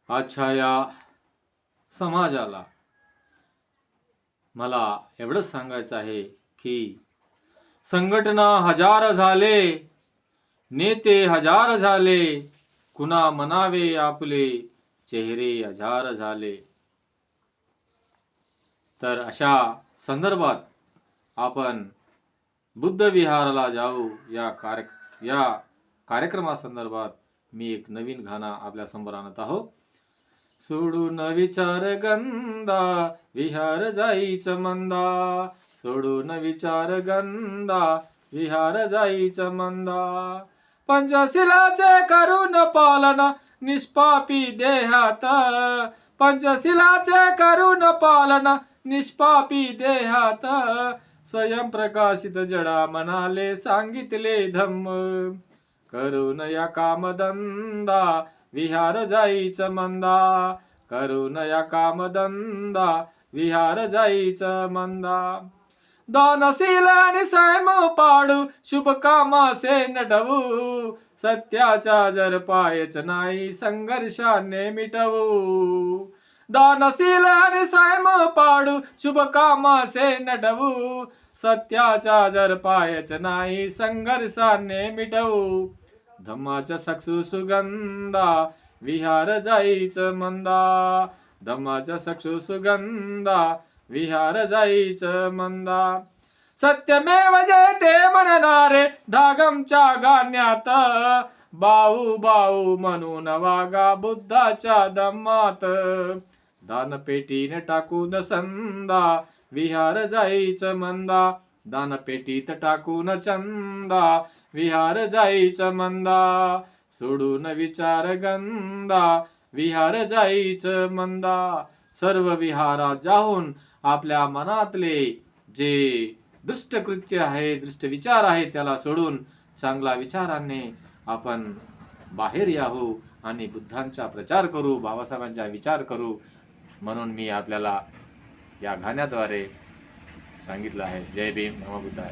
अच्छा, या समाजाला मला एवढंच सांगायचं आहे की संघटना हजार झाले, नेते हजार झाले, कुणा म्हणावे आपले चेहरे हजार झाले. तर अशा संदर्भात आपण बुद्ध विहाराला जाऊ या कार्यक्रमासंदर्भात मी एक नवीन गाणं आपल्या समोर आणत आहोत. सोडून विचार गंदा विहार जाईचं मंदा, सोडून विचार गंदा विहार जाईचं मंदा. पंचशिलाचे करून पालन निष्पापी देहात, पंचशिलाचे करून पालन निष्पापी देहात. स्वयंप्रकाशित जडा मनाले सांगितले धम्म, करून या कामधंदा विहार जाईचं मंदा, करून या कामधंदा विहार जाईचं मंदा. दानशील आणि संयम पाडू शुभ कामासे नटवू, सत्याचा जर पायच नाही संघर्षाने मिटवू. दानशील आणि संयम पाडू शुभ कामासे नटवू, सत्याचा जर पायच नाही संघर्षाने मिटवू. धम्माच्या सक्षु सुगंधा विहार जाईचं मंदा, धम्माच्या सक्षु सुगंधा विहार जाईचं मंदा. सत्यमेव जयते म्हणणारे धागमच्या गाण्यात, बाहू बाहू म्हणून वागा बुद्धाच्या धम्मात. दानपेटीने टाकून संदा विहार जाईचं मंदा, दानपेटीत टाकून चंदा विहार जाईचं मंदा. सोडून विचार गंदा विहार जाईचं मंदा. सर्व विहारात जाऊन आपल्या मनातले जे दुष्ट कृत्य आहे, दुष्ट विचार आहे, त्याला सोडून चांगला विचाराने आपण बाहेर यावू आणि बुद्धांचा प्रचार करू, बाबासाहेबांचा विचार करू. म्हणून मी आपल्याला या गाण्याद्वारे सांगितलं आहे. जय भीम, नमो बुद्धाय.